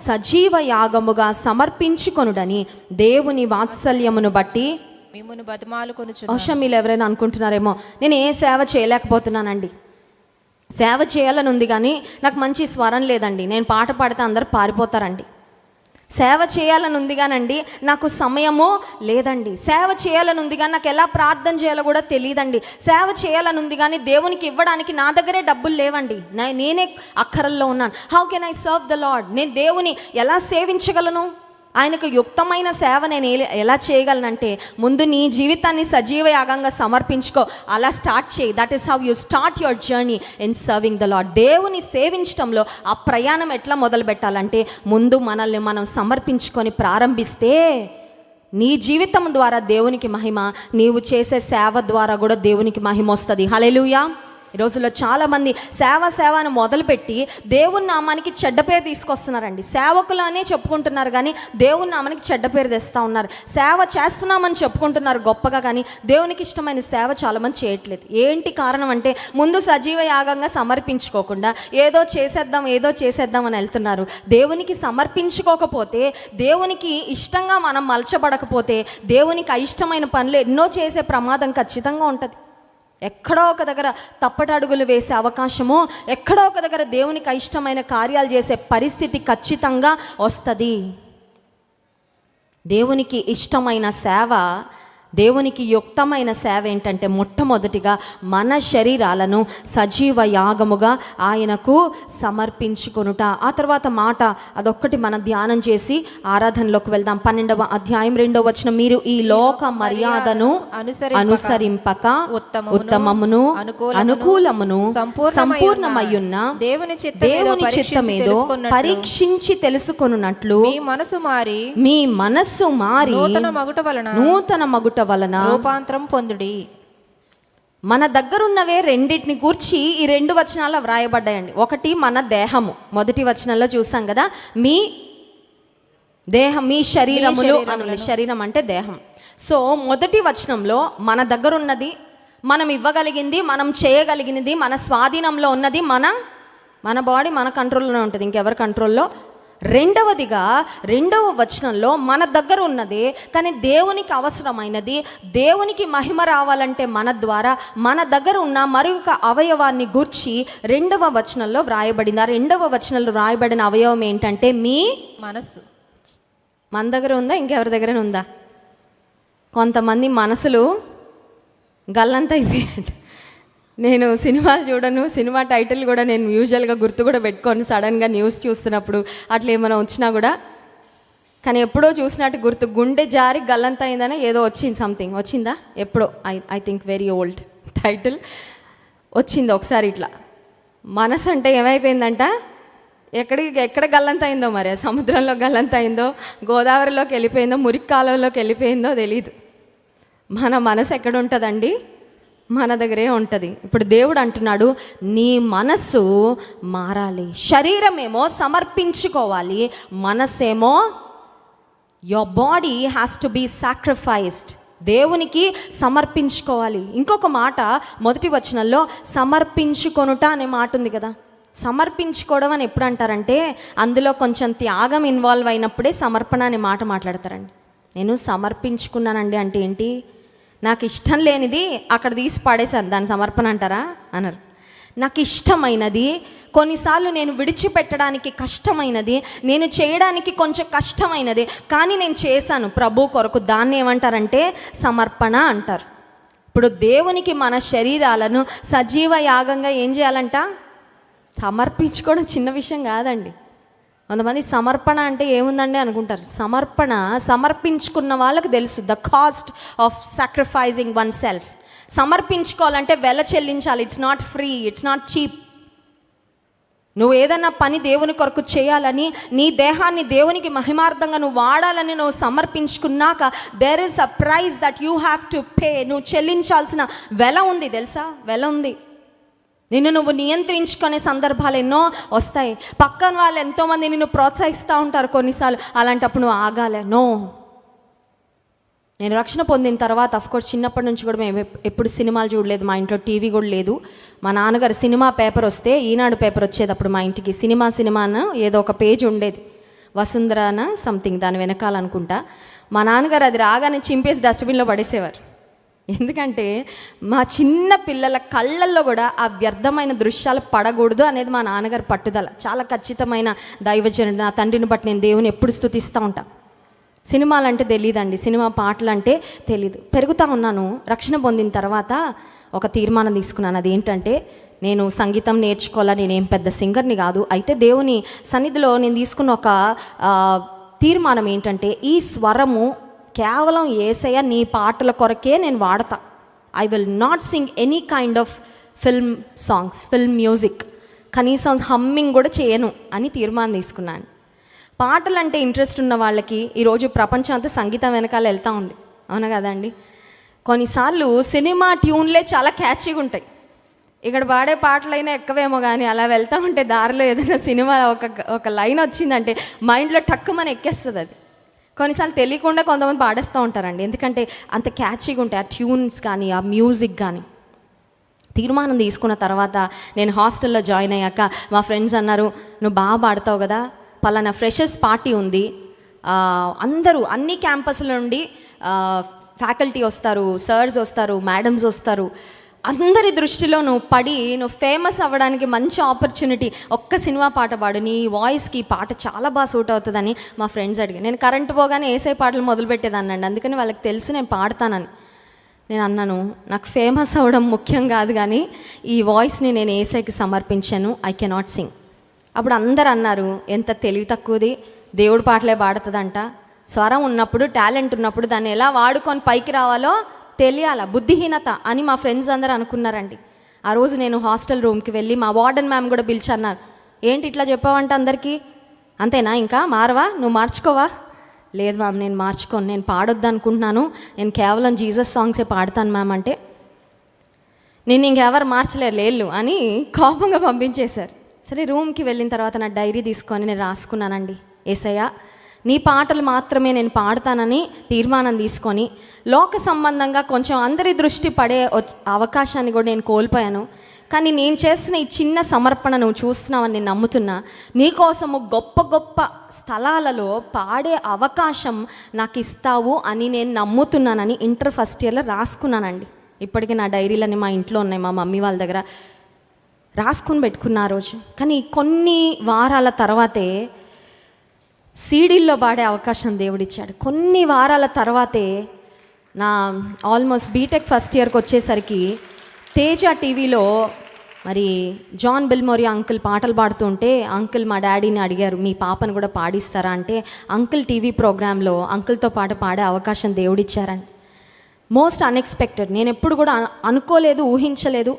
సజీవ యాగముగా సమర్పించుకొనుడని దేవుని వాత్సల్యమును బట్టి మిమ్మును బతిమాలుకొనుచున్నాను. బహుశా మీరు ఎవరైనా అనుకుంటున్నారేమో, నేను ఏ సేవ చేయలేకపోతున్నానండి, సేవ చేయాలని ఉంది కానీ నాకు మంచి స్వరం లేదండి, నేను పాట పాడితే అందరు పారిపోతారండి, సేవ చేయాలని ఉంది కానండి నాకు సమయము లేదండి, సేవ చేయాలని ఉంది కానీ నాకు ఎలా ప్రార్థన చేయాలో కూడా తెలియదండి, సేవ చేయాలని ఉంది కానీ దేవునికి ఇవ్వడానికి నా దగ్గరే డబ్బులు లేవండి, నేనే అక్కరల్లో ఉన్నాను. How can I serve the lord? నేను దేవుని ఎలా సేవించగలను? ఆయనకు యుక్తమైన సేవ నేను ఎలా చేయగలనంటే, ముందు నీ జీవితాన్ని సజీవ యాగంగా సమర్పించుకో, అలా స్టార్ట్ చేయి. That is how you start your journey in serving the lord. దేవుని సేవించడంలో ఆ ప్రయాణం ఎట్లా మొదలు పెట్టాలంటే, ముందు మనల్ని మనం సమర్పించుకొని ప్రారంభిస్తే నీ జీవితం ద్వారా దేవునికి మహిమ, నీవు చేసే సేవ ద్వారా కూడా దేవునికి మహిమ వస్తుంది. హల్లెలూయా. ఈ రోజుల్లో చాలామంది సేవ అని మొదలుపెట్టి దేవుని నామానికి చెడ్డ పేరు తీసుకొస్తున్నారండి. సేవకులనే చెప్పుకుంటున్నారు కానీ దేవుని నామానికి చెడ్డ పేరు తెస్తూ ఉన్నారు. సేవ చేస్తున్నామని చెప్పుకుంటున్నారు గొప్పగా, కానీ దేవునికి ఇష్టమైన సేవ చాలామంది చేయట్లేదు. ఏంటి కారణం అంటే, ముందు సజీవ యాగంగా సమర్పించుకోకుండా ఏదో చేసేద్దాం అని వెళ్తున్నారు. దేవునికి సమర్పించుకోకపోతే, దేవునికి ఇష్టంగా మనం మలచబడకపోతే, దేవునికి అయిష్టమైన పనులు ఎన్నో చేసే ప్రమాదం ఖచ్చితంగా ఉంటుంది. ఎక్కడో ఒక దగ్గర తప్పటడుగులు వేసే అవకాశము, ఎక్కడో ఒక దగ్గర దేవునికి ఇష్టమైన కార్యాలు చేసే పరిస్థితి ఖచ్చితంగా వస్తుంది. దేవునికి ఇష్టమైన సేవ దేవునికి యుక్తమైన సేవ ఏంటంటే మొట్టమొదటిగా మన శరీరాలను సజీవ యాగముగా ఆయనకు సమర్పించుకొనుట. ఆ తర్వాత మాట అదొక్కటి మనం ధ్యానం చేసి ఆరాధనలోకి వెళ్దాం. 12వ అధ్యాయం 2వ వచనం, మీరు ఈ లోక మర్యాదను అనుసరింపక ఉత్తమమును అనుకూలమును సంపూర్ణమయ్యున్న దేవుని చిత్తమేదో పరీక్షించి తెలుసుకొనున్నట్లు మీ మనస్సు మారి నూతన మగుట వలన రూపాంతరం పొందుడి. మన దగ్గరున్నవే రెండింటిని గూర్చి ఈ 2 వచనాల్లో వ్రాయబడ్డాయండి. ఒకటి మన దేహము, మొదటి వచనంలో చూసాం కదా, మీ దేహం మీ శరీరములు అని. శరీరం అంటే దేహం. సో మొదటి వచనంలో మన దగ్గర ఉన్నది, మనం ఇవ్వగలిగింది, మనం చేయగలిగినది, మన స్వాధీనంలో ఉన్నది మన బాడీ మన కంట్రోల్లోనే ఉంటుంది, ఇంకెవరి కంట్రోల్లో. రెండవదిగా 2వ వచనంలో మన దగ్గర ఉన్నది కానీ దేవునికి అవసరమైనది, దేవునికి మహిమ రావాలంటే మన ద్వారా మన దగ్గర ఉన్న మరొక అవయవాన్ని గూర్చి 2వ వచనంలో వ్రాయబడింది. ఆ 2వ వచనంలో వ్రాయబడిన అవయవం ఏంటంటే మీ మనస్సు. మన దగ్గర ఉందా, ఇంకెవరి దగ్గర ఉందా? కొంతమంది మనసులు గల్లంత అయిపోయాడు. నేను సినిమాలు చూడను, సినిమా టైటిల్ కూడా నేను యూజువల్గా గుర్తు కూడా పెట్టుకోను. సడన్గా న్యూస్ చూస్తున్నప్పుడు అట్లా ఏమైనా వచ్చినా కూడా, కానీ ఎప్పుడో చూసినట్టు గుర్తు, గుండె జారి గల్లంత అయిందని ఏదో వచ్చింది, సంథింగ్ వచ్చిందా ఎప్పుడో, I think very old title వచ్చింది ఒకసారి. ఇట్లా మనసు అంటే ఏమైపోయిందంట, ఎక్కడ గల్లంత అయిందో మరి, సముద్రంలో గల్లంత అయిందో, గోదావరిలోకి వెళ్ళిపోయిందో, మురికి కాలువలోకి వెళ్ళిపోయిందో తెలియదు. మన మనసు ఎక్కడ ఉంటుందండి? మన దగ్గరే ఉంటుంది. ఇప్పుడు దేవుడు అంటున్నాడు, నీ మనస్సు మారాలి. శరీరం ఏమో సమర్పించుకోవాలి, మనసేమో your body has to be sacrificed, దేవునికి సమర్పించుకోవాలి. ఇంకొక మాట మొదటి వచనంలో సమర్పించుకొనుట అనే మాట ఉంది కదా. సమర్పించుకోవడం అని ఎప్పుడు అంటారంటే అందులో కొంచెం త్యాగం ఇన్వాల్వ్ అయినప్పుడే సమర్పణ అనే మాట మాట్లాడతారండి. నేను సమర్పించుకున్నానండి అంటే ఏంటి? నాకు ఇష్టం లేనిది అక్కడ తీసి పడేశాను, దాని సమర్పణ అంటారా? అనరు. నాకు ఇష్టమైనది, కొన్నిసార్లు నేను విడిచిపెట్టడానికి కష్టమైనది, నేను చేయడానికి కొంచెం కష్టమైనది, కానీ నేను చేశాను ప్రభు కొరకు, దాన్ని ఏమంటారంటే సమర్పణ అంటారు. ఇప్పుడు దేవునికి మన శరీరాలను సజీవ యాగంగా ఏం చేయాలంట? సమర్పించుకోవడం చిన్న విషయం కాదండి. కొంతమంది సమర్పణ అంటే ఏముందండి అనుకుంటారు. సమర్పించుకున్న వాళ్ళకి తెలుసు the cost of sacrificing oneself. సమర్పించుకోవాలంటే వెల చెల్లించాలి. It's not free, it's not cheap. నువ్వు ఏదన్నా పని దేవుని కొరకు చేయాలని, నీ దేహాన్ని దేవునికి మహిమార్థంగా నువ్వు వాడాలని నువ్వు సమర్పించుకున్నాక there is a price that you have to pay. నువ్వు చెల్లించాల్సిన వెల ఉంది, తెలుసా? వెల ఉంది. నిన్ను నువ్వు నియంత్రించుకునే సందర్భాలు ఎన్నో వస్తాయి. పక్కన వాళ్ళు ఎంతోమంది నిన్ను ప్రోత్సహిస్తూ ఉంటారు కొన్నిసార్లు, అలాంటప్పుడు నువ్వు ఆగాలే. నో, నేను రక్షణ పొందిన తర్వాత అఫ్కోర్స్ చిన్నప్పటి నుంచి కూడా మేము ఎప్పుడు సినిమాలు చూడలేదు, మా ఇంట్లో టీవీ కూడా లేదు. మా నాన్నగారు సినిమా పేపర్ వస్తే, ఈనాడు పేపర్ వచ్చేటప్పుడు మా ఇంటికి సినిమాను ఏదో ఒక పేజ్ ఉండేది, వసుంధరాన సంథింగ్, దాని వెనకాలనుకుంటా. మా నాన్నగారు అది రాగానే చింపేసి డస్ట్బిన్లో పడేసేవారు. ఎందుకంటే మా చిన్న పిల్లల కళ్ళల్లో కూడా ఆ వ్యర్థమైన దృశ్యాలు పడకూడదు అనేది మా నాన్నగారి పట్టుదల. చాలా ఖచ్చితమైన దైవజనుడు. నా తండ్రిని బట్టి నేను దేవుని ఎప్పుడు స్తుతిస్తూ ఉంటాను. సినిమాలు అంటే తెలియదండి, సినిమా పాటలు అంటే తెలీదు. పెరుగుతూ ఉన్నాను. రక్షణ పొందిన తర్వాత ఒక తీర్మానం తీసుకున్నాను. అదేంటంటే, నేను సంగీతం నేర్చుకోవాలని, నేనేం పెద్ద సింగర్ని కాదు. అయితే దేవుని సన్నిధిలో నేను తీసుకున్న ఒక తీర్మానం ఏంటంటే, ఈ స్వరము కేవలం యేసయ్య నీ పాటల కొరకే నేను వాడతా. I will not Singh any kind of film music, కనీసం హమ్మింగ్ కూడా చేయను అని తీర్మానం తీసుకున్నాను. పాటలు అంటే ఇంట్రెస్ట్ ఉన్న వాళ్ళకి ఈరోజు ప్రపంచం అంతా సంగీతం వెనకాల వెళ్తూ ఉంది, అవునా కదండి? కొన్నిసార్లు సినిమా ట్యూన్లే చాలా క్యాచీగా ఉంటాయి. ఇక్కడ పాడే పాటలైనా ఎక్కవేమో కానీ అలా వెళ్తూ ఉంటే దారిలో ఏదైనా సినిమా ఒక లైన్ వచ్చిందంటే మైండ్లో టక్కుమని ఎక్కేస్తుంది అది. కొన్నిసార్లు తెలియకుండా కొంతమంది పాడేస్తూ ఉంటారండి, ఎందుకంటే అంత క్యాచీగా ఉంటాయి ఆ ట్యూన్స్ కానీ ఆ మ్యూజిక్ కానీ. తీర్మానం తీసుకున్న తర్వాత నేను హాస్టల్లో జాయిన్ అయ్యాక మా ఫ్రెండ్స్ అన్నారు, నువ్వు బాగా పాడతావు కదా, పలానా ఫ్రెషర్స్ పార్టీ ఉంది, అందరూ అన్ని క్యాంపస్ల నుండి ఫ్యాకల్టీ వస్తారు, సర్స్ వస్తారు, మేడమ్స్ వస్తారు, అందరి దృష్టిలో నువ్వు పడి నువ్వు ఫేమస్ అవ్వడానికి మంచి ఆపర్చునిటీ, ఒక్క సినిమా పాట పాడు, నీ వాయిస్కి ఈ పాట చాలా బాగా సూట్ అవుతుందని మా ఫ్రెండ్స్ అడిగారు. నేను కరెంటు పోగానే ఏసై పాటలు మొదలుపెట్టేదాన్ని అండి, అందుకని వాళ్ళకి తెలుసు నేను పాడతానని. నేను అన్నాను, నాకు ఫేమస్ అవ్వడం ముఖ్యం కాదు, కానీ ఈ వాయిస్ని నేను ఏసైకి సమర్పించాను, ఐ కెనాట్ సింగ్. అప్పుడు అందరు అన్నారు, ఎంత తెలివి తక్కువది, దేవుడి పాటలే పాడుతుందంట. స్వరం ఉన్నప్పుడు, టాలెంట్ ఉన్నప్పుడు దాన్ని ఎలా వాడుకొని పైకి రావాలో తెలియాల, బుద్ధిహీనత అని మా ఫ్రెండ్స్ అందరూ అనుకున్నారండి. ఆ రోజు నేను హాస్టల్ రూమ్కి వెళ్ళి మా వార్డెన్ మ్యామ్ కూడా పిలిచి అన్నారు, ఏంటి ఇట్లా చెప్పావంట అందరికీ, అంతేనా, ఇంకా మారవా, నువ్వు మార్చుకోవా? లేదు మ్యామ్, నేను మార్చుకోను, నేను పాడొద్దు అనుకుంటున్నాను, నేను కేవలం జీసస్ సాంగ్సే పాడతాను మ్యామ్ అంటే, నేను ఇంకెవరు మార్చలేరు లేళ్ళు అని కోపంగా పంపించేశారు. సరే రూమ్కి వెళ్ళిన తర్వాత నా డైరీ తీసుకొని నేను రాసుకున్నానండి, యేసయ్య నీ పాటలు మాత్రమే నేను పాడతానని తీర్మానం తీసుకొని, లోక సంబంధంగా కొంచెం అందరి దృష్టి పడే అవకాశాన్ని కూడా నేను కోల్పోయాను. కానీ నేను చేస్తున్న ఈ చిన్న సమర్పణ నువ్వు చూస్తున్నావని నేను నమ్ముతున్నా. నీకోసము గొప్ప గొప్ప స్థలాలలో పాడే అవకాశం నాకు ఇస్తావు అని నేను నమ్ముతున్నానని ఇంటర్ ఫస్ట్ ఇయర్లో రాసుకున్నానండి. ఇప్పటికీ నా డైరీలన్నీ మా ఇంట్లో ఉన్నాయి, మా మమ్మీ వాళ్ళ దగ్గర రాసుకుని పెట్టుకున్న ఆ రోజు. కానీ కొన్ని వారాల తర్వాతే సీడీల్లో పాడే అవకాశం దేవుడిచ్చాడు. కొన్ని వారాల తర్వాతే నా ఆల్మోస్ట్ బీటెక్ ఫస్ట్ ఇయర్కి వచ్చేసరికి తేజ టీవీలో మరి జాన్ బిల్మోరీ అంకుల్ పాటలు పాడుతుంటే, అంకుల్ మా డాడీని అడిగారు, మీ పాపను కూడా పాడిస్తారా అంటే, అంకుల్ టీవీ ప్రోగ్రాంలో అంకుల్తో పాటు పాడే అవకాశం దేవుడిచ్చారండి. మోస్ట్ అన్ఎక్స్పెక్టెడ్, నేను ఎప్పుడు కూడా అనుకోలేదు, ఊహించలేదు.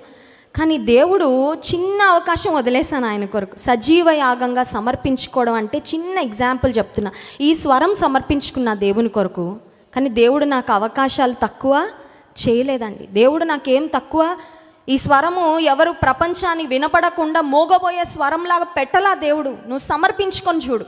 కానీ దేవుడు చిన్న అవకాశం వదిలేశాను ఆయన కొరకు. సజీవ యాగంగా సమర్పించుకోవడం అంటే చిన్న ఎగ్జాంపుల్ చెప్తున్నా. ఈ స్వరం సమర్పించుకున్న దేవుని కొరకు, కానీ దేవుడు నాకు అవకాశాలు తక్కువ చేయలేదండి. దేవుడు నాకేం తక్కువ, ఈ స్వరము ఎవరు ప్రపంచాన్ని వినపడకుండా మోగబోయే స్వరంలాగా పెట్టలా దేవుడు. నువ్వు సమర్పించుకొని చూడు,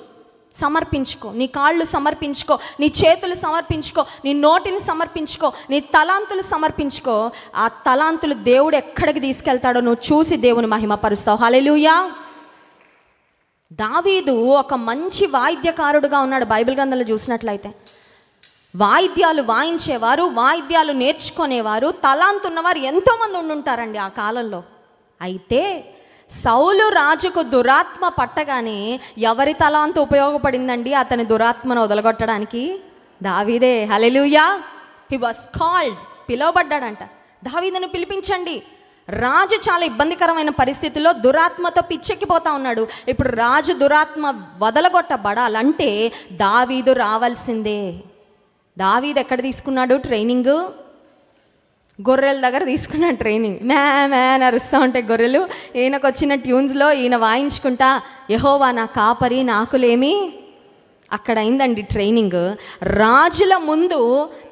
సమర్పించుకో, నీ కాళ్ళు సమర్పించుకో, నీ చేతులు సమర్పించుకో, నీ నోటిని సమర్పించుకో, నీ తలాంతులు సమర్పించుకో. ఆ తలాంతులు దేవుడు ఎక్కడికి తీసుకెళ్తాడో నువ్వు చూసి దేవుని మహిమపరుస్తావు. హల్లెలూయా. దావీదు ఒక మంచి వాయిద్యకారుడుగా ఉన్నాడు. బైబిల్ గ్రంథంలో చూసినట్లయితే వాయిద్యాలు వాయించేవారు, వాయిద్యాలు నేర్చుకునేవారు, తలాంతున్నవారు ఎంతోమంది ఉండుంటారండి ఆ కాలంలో. అయితే సౌలు రాజుకు దురాత్మ పట్టగానే ఎవరి తలాంతు ఉపయోగపడిందండి అతని దురాత్మను వదలగొట్టడానికి? దావీదే. హల్లెలూయా. He was called, పిలువబడ్డాడంట. దావీదును పిలిపించండి. రాజు చాలా ఇబ్బందికరమైన పరిస్థితుల్లో దురాత్మతో పిచ్చెక్కిపోతా ఉన్నాడు. ఇప్పుడు రాజు దురాత్మ వదలగొట్టబడాలంటే దావీదు రావాల్సిందే. దావీదు ఎక్కడ తీసుకున్నాడు ట్రైనింగ్? గొర్రెల దగ్గర తీసుకున్నాడు ట్రైనింగ్. మ్యా అరుస్తూ ఉంటాయి గొర్రెలు. ఈయనకు వచ్చిన ట్యూన్స్లో ఈయన వాయించుకుంటా, యెహోవా నా కాపరి నాకులేమి, అక్కడ అయిందండి ట్రైనింగ్. రాజుల ముందు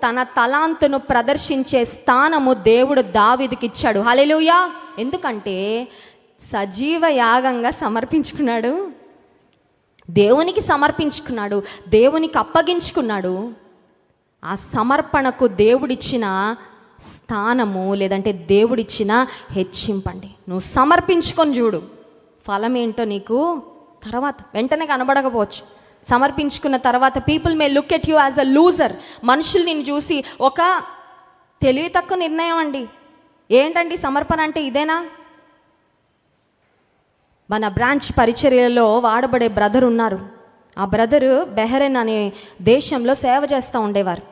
తన తలాంతును ప్రదర్శించే స్థానము దేవుడు దావీదుకి ఇచ్చాడు. హల్లెలూయా. ఎందుకంటే సజీవ యాగంగా సమర్పించుకున్నాడు, దేవునికి సమర్పించుకున్నాడు, దేవునికి అప్పగించుకున్నాడు. ఆ సమర్పణకు దేవుడిచ్చిన స్థానము, లేదంటే దేవుడిచ్చిన హెచ్చింపండి. నువ్వు సమర్పించుకొని చూడు, ఫలం ఏంటో నీకు తర్వాత వెంటనే కనబడకపోవచ్చు. సమర్పించుకున్న తర్వాత people may look at you as a loser. మనుషులు నిన్ను చూసి ఒక తెలివి తక్కువ నిర్ణయం అండి. ఏంటండి సమర్పణ అంటే ఇదేనా? మన బ్రాంచ్ పరిచర్యలో వాడబడే బ్రదర్ ఉన్నారు. ఆ బ్రదరు బెహ్రెన్ అనే దేశంలో సేవ చేస్తూ ఉండేవారు.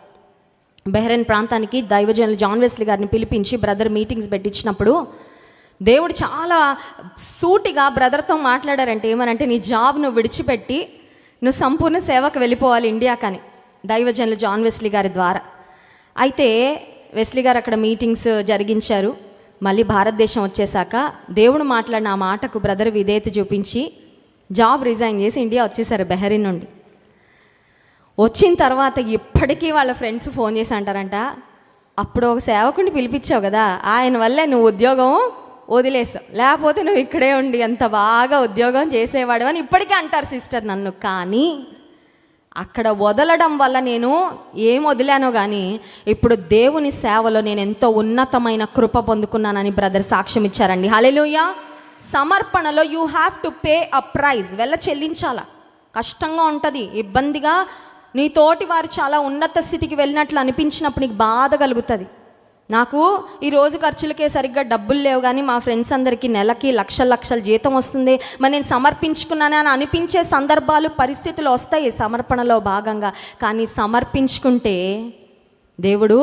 బెహ్రెన్ ప్రాంతానికి దైవజనులు జాన్ వెస్లీ గారిని పిలిపించి బ్రదర్ మీటింగ్స్ పెట్టించినప్పుడు దేవుడు చాలా సూటిగా బ్రదర్తో మాట్లాడారంటే ఏమనంటే, నీ జాబ్ నువ్వు విడిచిపెట్టి నువ్వు సంపూర్ణ సేవకు వెళ్ళిపోవాలి ఇండియాకని, దైవజనులు జాన్ వెస్లీ గారి ద్వారా. అయితే వెస్లీ గారు అక్కడ మీటింగ్స్ జరిగించారు. మళ్ళీ భారతదేశం వచ్చేసాక దేవుడు మాట్లాడిన ఆ మాటకు బ్రదర్ విధేయత చూపించి జాబ్ రిజైన్ చేసి ఇండియా వచ్చేసారు బెహ్రెన్ నుండి. వచ్చిన తర్వాత ఇప్పటికీ వాళ్ళ ఫ్రెండ్స్ ఫోన్ చేసి అంటారంట, అప్పుడు ఒక సేవకుడిని పిలిపించావు కదా, ఆయన వల్లే నువ్వు ఉద్యోగం వదిలేసావు, లేకపోతే నువ్వు ఇక్కడే ఉండి ఎంత బాగా ఉద్యోగం చేసేవాడు అని ఇప్పటికీ అంటారు సిస్టర్ నన్ను. కానీ అక్కడ వదలడం వల్ల నేను ఏం వదిలానో కానీ ఇప్పుడు దేవుని సేవలో నేను ఎంతో ఉన్నతమైన కృప పొందుకున్నానని బ్రదర్ సాక్ష్యం ఇచ్చారండి. హల్లెలూయా. సమర్పణలో you have to pay a price. చెల్లించాలా, కష్టంగా ఉంటుంది, ఇబ్బందిగా, నీ తోటి వారు చాలా ఉన్నత స్థితికి వెళ్ళినట్లు అనిపించినప్పుడు నీకు బాధ కలుగుతుంది. నాకు ఈ రోజు ఖర్చులకే సరిగ్గా డబ్బులు లేవు, కానీ మా ఫ్రెండ్స్ అందరికీ నెలకి లక్షల జీతం వస్తుంది, మరి నేను సమర్పించుకున్నాను అని అనిపించే సందర్భాలు, పరిస్థితులు వస్తాయి సమర్పణలో భాగంగా. కానీ సమర్పించుకుంటే దేవుడు,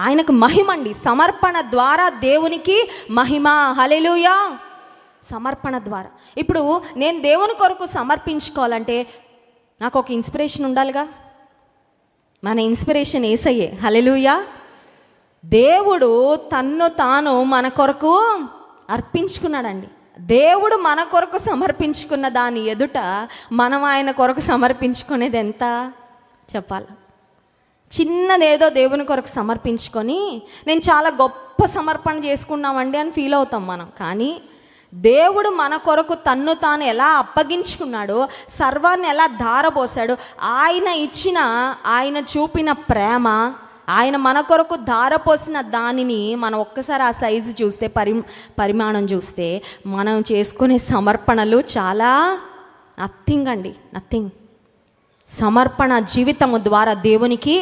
ఆయనకు మహిమండి. సమర్పణ ద్వారా దేవునికి మహిమ. హల్లెలూయా. సమర్పణ ద్వారా. ఇప్పుడు నేను దేవుని కొరకు సమర్పించుకోవాలంటే నాకు ఒక ఇన్స్పిరేషన్ ఉండాలిగా. మన ఇన్స్పిరేషన్ యేసయ్యే. హల్లెలూయా. దేవుడు తన్ను తాను మన కొరకు అర్పించుకున్నాడండి. దేవుడు మన కొరకు సమర్పించుకున్న దాని ఎదుట మనం ఆయన కొరకు సమర్పించుకునేది ఎంత చెప్పాలి? చిన్నదేదో దేవుని కొరకు సమర్పించుకొని నేను చాలా గొప్ప సమర్పణ చేసుకున్నామండి అని ఫీల్ అవుతాం మనం. కానీ దేవుడు మన కొరకు తన్ను తాను ఎలా అప్పగించుకున్నాడో, సర్వాన్ని ఎలా ధారపోసాడో, ఆయన చూపిన ప్రేమ, ఆయన మన కొరకు ధారపోసిన దానిని మనం ఒక్కసారి ఆ సైజు చూస్తే, పరిమాణం చూస్తే, మనం చేసుకునే సమర్పణలు చాలా నథింగ్ అండి, నథింగ్. సమర్పణ జీవితము ద్వారా దేవునికి,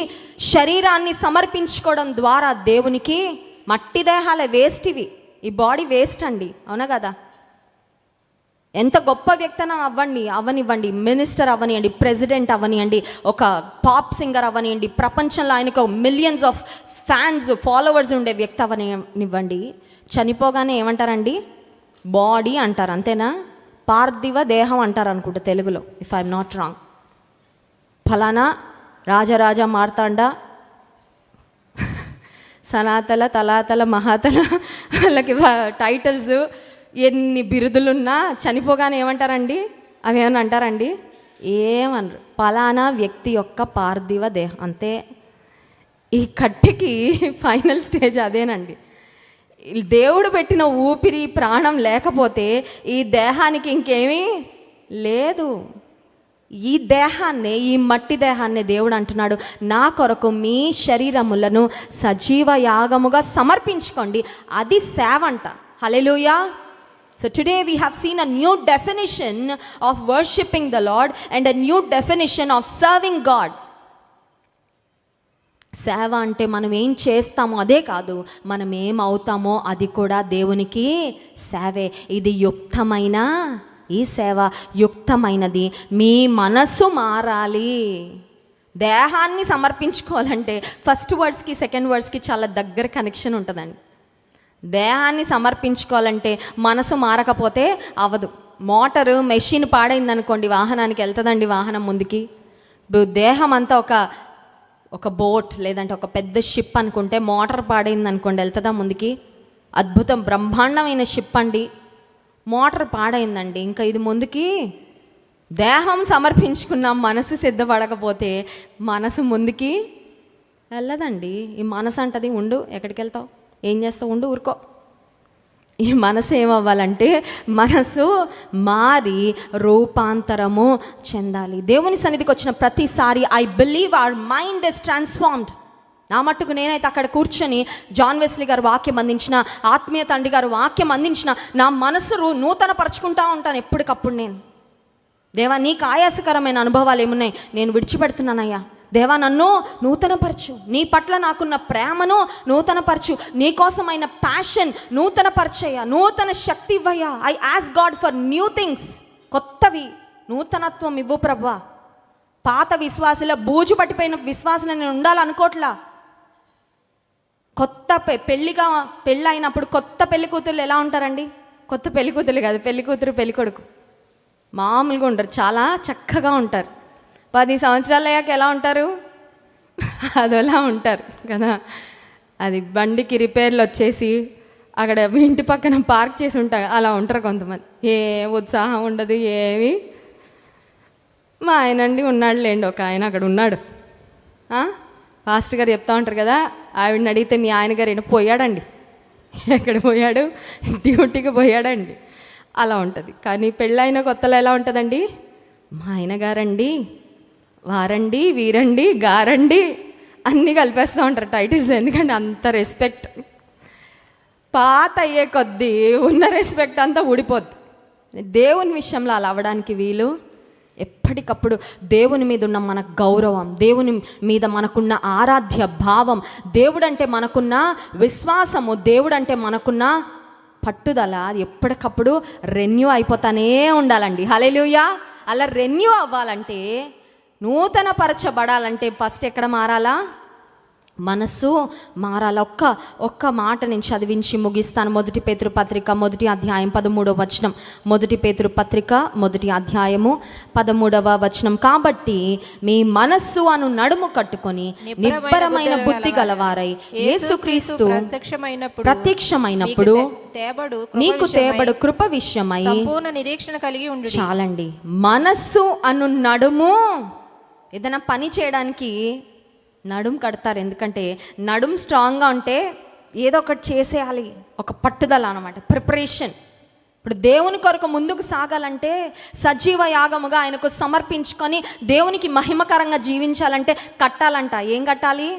శరీరాన్ని సమర్పించుకోవడం ద్వారా దేవునికి, మట్టి దేహాలే వేస్ట్, ఇవి ఈ బాడీ వేస్ట్ అండి, అవునా కదా? ఎంత గొప్ప వ్యక్తన అవనివ్వండి, మినిస్టర్ అవనివ్వండి, ప్రెసిడెంట్ అవనివ్వండి, ఒక పాప్ సింగర్ అవనివ్వండి, ప్రపంచంలో ఆయనకు మిలియన్స్ ఆఫ్ ఫ్యాన్స్, ఫాలోవర్స్ ఉండే వ్యక్తి అవనివ్వండి, చనిపోగానే ఏమంటారండి? బాడీ అంటారు, అంతేనా? పార్థివ దేహం అంటారు అనుకుంటా తెలుగులో, ఇఫ్ ఐఎమ్ నాట్ రాంగ్. ఫలానా రాజరాజా మార్తాండ, సనాతల, తలాతల, మహాతల, వాళ్ళకి టైటిల్స్, ఎన్ని బిరుదులున్నా చనిపోగానే ఏమంటారండి? అవి ఏమన్నా అంటారండి? ఏమనరు. ఫలానా వ్యక్తి యొక్క పార్థివ దేహం, అంతే. ఈ కట్టెకి ఫైనల్ స్టేజ్ అదేనండి. దేవుడు పెట్టిన ఊపిరి, ప్రాణం లేకపోతే ఈ దేహానికి ఇంకేమీ లేదు. ఈ దేహాన్నే, ఈ మట్టి దేహాన్నే దేవుడు అంటున్నాడు, నా కొరకు మీ శరీరములను సజీవ యాగముగా సమర్పించుకోండి, అది సేవ అంట. హల్లెలూయా. So today we have seen a new definition of worshiping the Lord and a new definition of serving God. సేవ అంటే మనం ఏం చేస్తామో అదే కాదు, మనం ఏమవుతామో అది కూడా దేవునికి సేవే. ఇది యుక్తమైన, ఈ సేవ యుక్తమైనది. మీ మనసు మారాలి. దేహాన్ని సమర్పించుకోవాలంటే ఫస్ట్ వర్డ్స్కి సెకండ్ వర్డ్స్కి చాలా దగ్గర కనెక్షన్ ఉంటుందండి. దేహాన్ని సమర్పించుకోవాలంటే మనసు మారకపోతే అవదు. మోటారు, మెషిన్ పాడైంది అనుకోండి, వాహనానికి వెళ్తుందండి వాహనం ముందుకి. ఇప్పుడు దేహం అంతా ఒక బోట్ లేదంటే ఒక పెద్ద షిప్ అనుకుంటే, మోటార్ పాడైంది అనుకోండి, వెళ్తుందా ముందుకి? అద్భుతం, బ్రహ్మాండమైన షిప్ అండి, మోటార్ పాడైందండి, ఇంకా ఇది ముందుకి. దేహం సమర్పించుకున్నాం, మనసు సిద్ధపడకపోతే మనసు ముందుకి వెళ్ళదండి. ఈ మనసు అంటది, ఉండు, ఎక్కడికి వెళ్తావు, ఏం చేస్తావు, ఉండు, ఊరుకో. ఈ మనసు ఏమవ్వాలంటే మనసు మారి రూపాంతరము చెందాలి. దేవుని సన్నిధికి వచ్చిన ప్రతిసారి I believe our mind is transformed. నా మట్టుకు నేనైతే అక్కడ కూర్చొని జాన్ వెస్లీ గారు వాక్యం అందించిన, ఆత్మీయ తండ్రి గారు వాక్యం అందించిన, నా మనసు నూతన పరుచుకుంటా ఉంటాను ఎప్పటికప్పుడు. నేను, దేవా నీకు ఆయాసకరమైన అనుభవాలు ఏమున్నాయి, నేను విడిచిపెడుతున్నానయ్యా. దేవా నన్ను నూతనపరచు, నీ పట్ల నాకున్న ప్రేమను నూతనపరచు, నీ కోసమైన ప్యాషన్ నూతనపరచయ్యా, నూతన శక్తి ఇవ్వయ్యా. I ask God for new things, కొత్తవి, నూతనత్వం ఇవ్వు ప్రభువా. పాత విశ్వాసుల, బూజు పట్టిపోయిన విశ్వాసులు నేను ఉండాలనుకోట్లా. కొత్త పెళ్ళైనప్పుడు కొత్త పెళ్లి కూతురు ఎలా ఉంటారండి? కొత్త పెళ్లి కూతురు కాదు, పెళ్లి కూతురు పెళ్లి కొడుకు మామూలుగా ఉంటారు, చాలా చక్కగా ఉంటారు. 10 సంవత్సరాలు అయ్యాక ఎలా ఉంటారు? అదోలా ఉంటారు కదా. అది బండికి రిపేర్లు వచ్చేసి అక్కడ ఇంటి పక్కన పార్క్ చేసి ఉంటారు, అలా ఉంటారు కొంతమంది. ఏ ఉత్సాహం ఉండదు ఏమి. మా ఆయనండి ఉన్నాడు లేండి, ఒక ఆయన అక్కడ ఉన్నాడు. పాస్టర్ గారు చెప్తా ఉంటారు కదా, ఆవిడని అడిగితే మీ ఆయన గారు పోయాడండి. ఎక్కడ పోయాడు? డ్యూటీకి పోయాడండి. అలా ఉంటుంది. కానీ పెళ్ళైన కొత్తలో ఎలా ఉంటుందండి? మా ఆయన గారండి, వారండి, వీరండి, గారండి అన్నీ కలిపేస్తూ ఉంటారు టైటిల్స్, ఎందుకంటే అంత రెస్పెక్ట్. పాత అయ్యే కొద్దీ ఉన్న రెస్పెక్ట్ అంతా ఊడిపోద్ది. దేవుని విషయంలో అలా అవ్వడానికి వీలు ఎప్పటికీ ఎప్పటికప్పుడు దేవుని మీద ఉన్న మన గౌరవం, దేవుని మీద మనకున్న ఆరాధ్య భావం, దేవుడంటే మనకున్న విశ్వాసము, దేవుడంటే మనకున్న పట్టుదల అది ఎప్పటికప్పుడు రెన్యూ అయిపోతానే ఉండాలండి. హల్లెలూయా. అలా రెన్యూ అవ్వాలంటే, నూతన పరచబడాలంటే ఫస్ట్ ఎక్కడ మారాలా? మనసు మారాల. ఒక్క మాట నేను చదివించి ముగిస్తాను. 1 పేతురు పత్రిక 1వ అధ్యాయం 13వ వచనం. 1 పేతురు పత్రిక 1వ అధ్యాయము 13వ వచనం. కాబట్టి మీ మనస్సు అను నడుము కట్టుకొని నిబ్బరమైన బుద్ధి గలవారై యేసుక్రీస్తు ప్రత్యక్షమైనప్పుడు మీకు తేబడు కృప విషయమై సంపూర్ణ నిరీక్షణ కలిగి ఉండు. చాలండి. మనస్సు అను నడుము. ఏదైనా పని చేయడానికి నడుము కడతారు. ఎందుకంటే నడుము స్ట్రాంగ్గా ఉంటే ఏదో ఒకటి చేసేయాలి, ఒక పట్టుదల అన్నమాట, ప్రిపరేషన్. ఇప్పుడు దేవుని కొరకు ముందుకు సాగాలంటే, సజీవ యాగముగా ఆయనకు సమర్పించుకొని దేవునికి మహిమకరంగా జీవించాలంటే కట్టాలంట. ఏం కట్టాలి?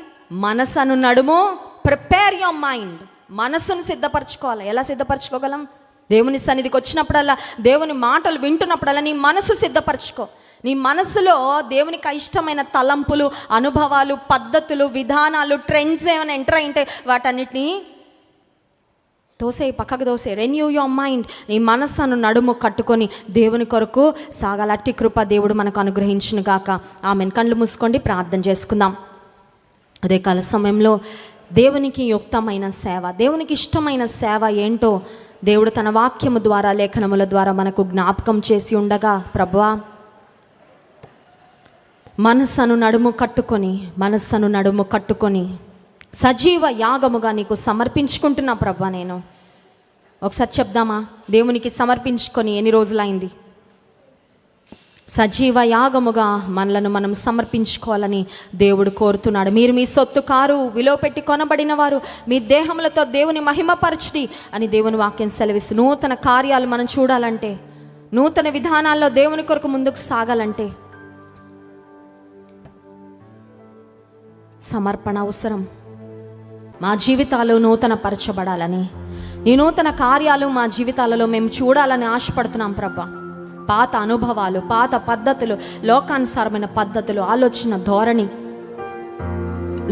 మనసును నడుము. Prepare your mind. మనసును సిద్ధపరచుకోవాలి. ఎలా సిద్ధపరచుకోగలం? దేవుని సన్నిధికి వచ్చినప్పుడల్లా, దేవుని మాటలు వింటున్నప్పుడల్లా నీ మనసు సిద్ధపరచుకో. నీ మనసులో దేవునికి ఇష్టమైన తలంపులు, అనుభవాలు, పద్ధతులు, విధానాలు, ట్రెండ్స్ ఏమైనా ఎంటర్ అయింటే వాటన్నిటినీ పక్కకు దోసే. Renew your mind. నీ మనస్సును నడుము కట్టుకొని దేవుని కొరకు సాగాల. అట్టి కృప దేవుడు మనకు అనుగ్రహించును గాక. ఆమెన్. కళ్ళు మూసుకోండి, ప్రార్థన చేసుకుందాం. ఉదయకాల సమయంలో దేవునికి యుక్తమైన సేవ, దేవునికి ఇష్టమైన సేవ ఏంటో దేవుడు తన వాక్యము ద్వారా, లేఖనముల ద్వారా మనకు జ్ఞాపకం చేసి ఉండగా, ప్రభువా మనస్సును నడుము కట్టుకొని సజీవ యాగముగా నీకు సమర్పించుకుంటున్నా ప్రభా. నేను ఒకసారి చెప్దామా? దేవునికి సమర్పించుకొని ఎన్ని రోజులైంది? సజీవ యాగముగా మనలను మనం సమర్పించుకోవాలని దేవుడు కోరుతున్నాడు. మీరు మీ సొత్తు కారు, విలువ పెట్టి కొనబడిన వారు, మీ దేహములతో దేవుని మహిమపరచుడి అని దేవుని వాక్యం సెలవిస్తూ, నూతన కార్యాలు మనం చూడాలంటే, నూతన విధానాల్లో దేవుని కొరకు ముందుకు సాగాలంటే సమర్పణ అవసరం. మా జీవితాలు నూతన పరచబడాలని, నీ నూతన కార్యాలు మా జీవితాలలో మేము చూడాలని ఆశపడుతున్నాం ప్రభా. పాత అనుభవాలు, పాత పద్ధతులు, లోకానుసారమైన పద్ధతులు, ఆలోచన ధోరణి,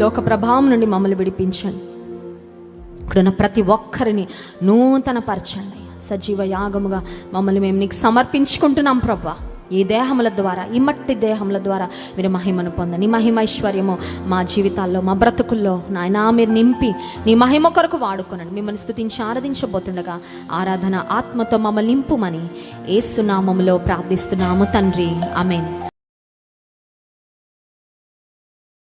లోక ప్రభావం నుండి మమ్మల్ని విడిపించండి. ఇక్కడున్న ప్రతి ఒక్కరిని నూతన పరచండి. సజీవ యాగముగా మమ్మల్ని మేము నీకు సమర్పించుకుంటున్నాం ప్రభా. ఈ దేహముల ద్వారా, ఈ మట్టి దేహముల ద్వారా మీరు మహిమను పొందండి. నీ మహిమైశ్వర్యము మా జీవితాల్లో, మా బ్రతుకుల్లో నాయనా మీరు నింపి నీ మహిమ కొరకు వాడుకోనండి. మిమ్మల్ని స్తుతించి ఆరాధించబోతుండగా ఆరాధన ఆత్మతో మమ్మల్ని నింపుమని యేసు నామములో ప్రార్థిస్తున్నాము తండ్రి. ఆమేన్.